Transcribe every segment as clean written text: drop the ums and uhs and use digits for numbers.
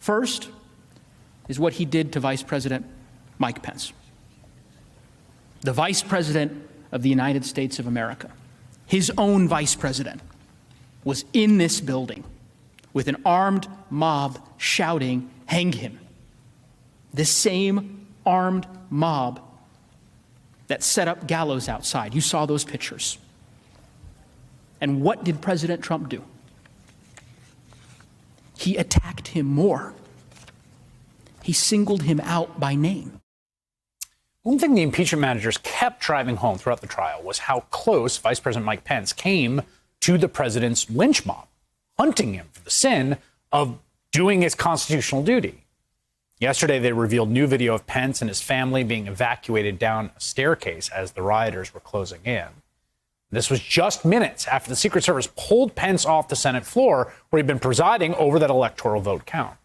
First is what he did to Vice President Mike Pence, the Vice President of the United States of America. His own vice president was in this building with an armed mob shouting, "Hang him." This same armed mob that set up gallows outside. You saw those pictures. And what did President Trump do? He attacked him more. He singled him out by name. One thing the impeachment managers kept driving home throughout the trial was how close Vice President Mike Pence came to the president's lynch mob, hunting him for the sin of doing his constitutional duty. Yesterday, they revealed new video of Pence and his family being evacuated down a staircase as the rioters were closing in. This was just minutes after the Secret Service pulled Pence off the Senate floor, where he'd been presiding over that electoral vote count.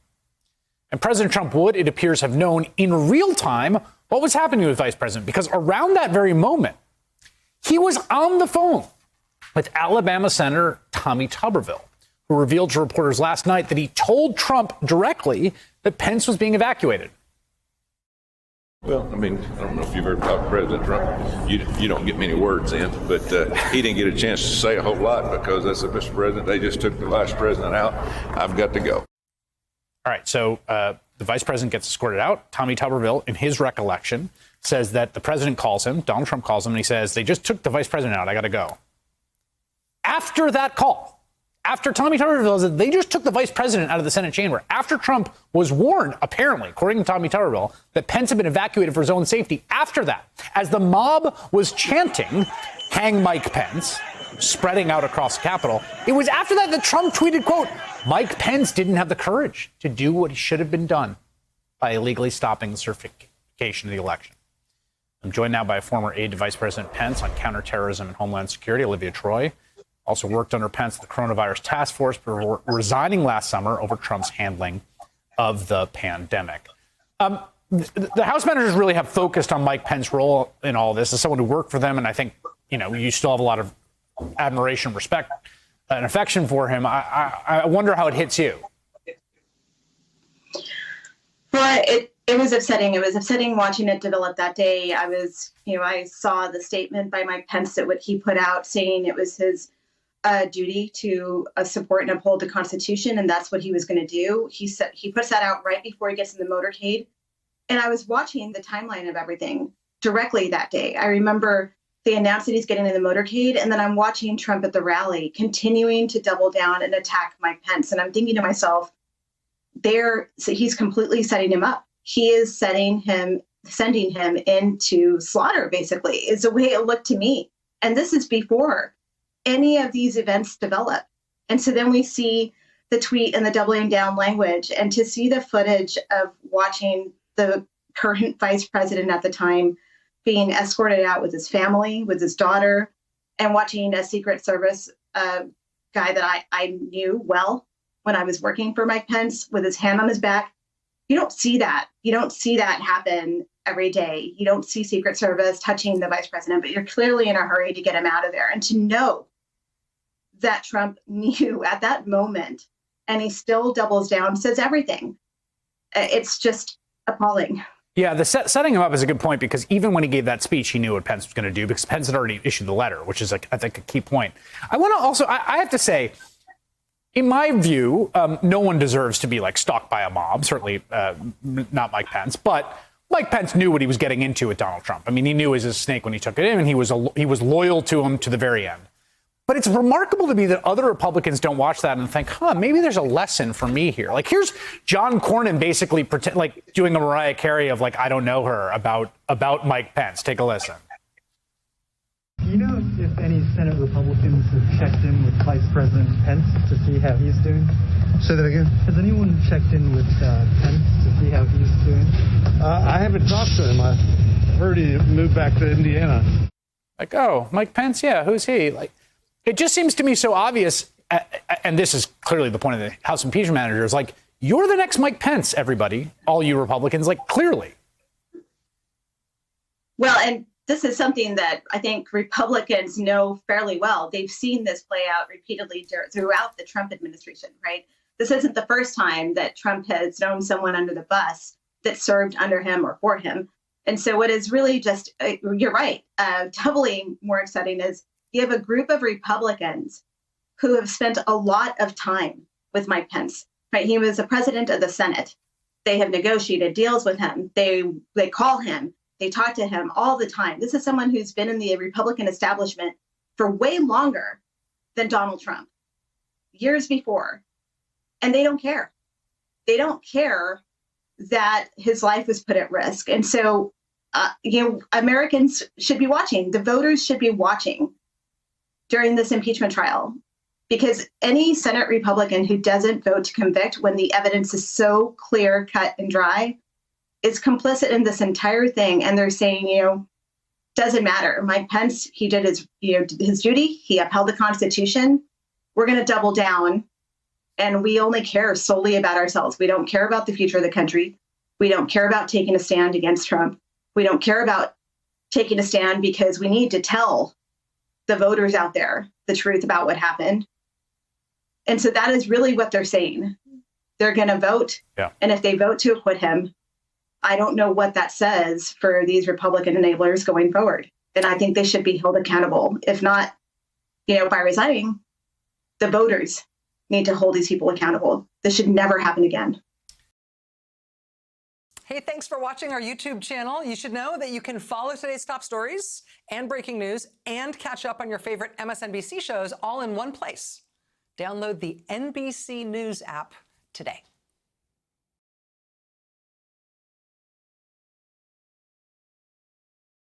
And President Trump would, it appears, have known in real time what was happening with Vice President, because around that very moment, he was on the phone with Alabama Senator Tommy Tuberville, who revealed to reporters last night that he told Trump directly that Pence was being evacuated. Well, I mean, I don't know if you've ever talked to President Trump. You don't get many words in, but he didn't get a chance to say a whole lot because I said, Mr. President, they just took the vice president out. I've got to go. All right, so the vice president gets escorted out. Tommy Tuberville, in his recollection, says that the president calls him, Donald Trump calls him, and he says, they just took the vice president out. I got to go. After that call, after Tommy Tuberville said they just took the vice president out of the Senate chamber, after Trump was warned, apparently, according to Tommy Tuberville, that Pence had been evacuated for his own safety, after that, as the mob was chanting, "Hang Mike Pence," spreading out across the Capitol, it was after that that Trump tweeted, quote, Mike Pence didn't have the courage to do what should have been done by illegally stopping the certification of the election. I'm joined now by a former aide to Vice President Pence on counterterrorism and homeland security, Olivia Troy. Also worked under Pence at the coronavirus task force before resigning last summer over Trump's handling of the pandemic. The House managers really have focused on Mike Pence's role in all this as someone who worked for them, and I think, you still have a lot of admiration, respect, and affection for him. I wonder how it hits you. Well, it was upsetting. It was upsetting watching it develop that day. I saw the statement by Mike Pence that what he put out saying it was his duty to support and uphold the Constitution, and that's what he was going to do. He puts that out right before he gets in the motorcade. And I was watching the timeline of everything directly that day. I remember they announced that he's getting in the motorcade, and then I'm watching Trump at the rally continuing to double down and attack Mike Pence. And I'm thinking to myself, so he's completely setting him up. He is sending him into slaughter, basically, is the way it looked to me. And this is before any of these events develop. And so then we see the tweet and the doubling down language, and to see the footage of watching the current vice president at the time being escorted out with his family, with his daughter, and watching a Secret Service guy that I knew well when I was working for Mike Pence with his hand on his back. You don't see that. You don't see that happen every day. You don't see Secret Service touching the vice president, but you're clearly in a hurry to get him out of there. And to know that Trump knew at that moment, and he still doubles down, says everything. It's just appalling. Yeah, the setting him up is a good point, because even when he gave that speech, he knew what Pence was going to do, because Pence had already issued the letter, which is, I think, a key point. I want to also, I have to say, in my view, no one deserves to be stalked by a mob, certainly not Mike Pence, but Mike Pence knew what he was getting into with Donald Trump. I mean, he knew he was a snake when he took it in, and he was loyal to him to the very end. But it's remarkable to me that other Republicans don't watch that and think, maybe there's a lesson for me here. Here's John Cornyn basically doing a Mariah Carey of I don't know her about Mike Pence. Take a listen. Do you know if any Senate Republicans have checked in with Vice President Pence to see how he's doing? Say that again? Has anyone checked in with Pence to see how he's doing? I haven't talked to him. I heard he moved back to Indiana. Mike Pence, yeah, who's he? It just seems to me so obvious, and this is clearly the point of the House impeachment managers, you're the next Mike Pence, everybody, all you Republicans, clearly. Well, and this is something that I think Republicans know fairly well. They've seen this play out repeatedly throughout the Trump administration, right? This isn't the first time that Trump has thrown someone under the bus that served under him or for him. And so what is really just, you're right, doubly more exciting is you have a group of Republicans who have spent a lot of time with Mike Pence, right? He was the president of the Senate. They have negotiated deals with him. They call him, they talk to him all the time. This is someone who's been in the Republican establishment for way longer than Donald Trump, years before. And they don't care. They don't care that his life was put at risk. And so, Americans should be watching. The voters should be watching during this impeachment trial, because any Senate Republican who doesn't vote to convict when the evidence is so clear, cut, and dry is complicit in this entire thing. And they're saying, doesn't matter. Mike Pence, he did his duty. He upheld the Constitution. We're going to double down. And we only care solely about ourselves. We don't care about the future of the country. We don't care about taking a stand against Trump. We don't care about taking a stand because we need to tell the voters out there the truth about what happened. And so that is really what they're saying. They're going to vote. Yeah. And if they vote to acquit him, I don't know what that says for these Republican enablers going forward. And I think they should be held accountable. If not, by resigning, the voters need to hold these people accountable. This should never happen again. Hey, thanks for watching our YouTube channel. You should know that you can follow today's top stories and breaking news and catch up on your favorite MSNBC shows all in one place. Download the NBC News app today.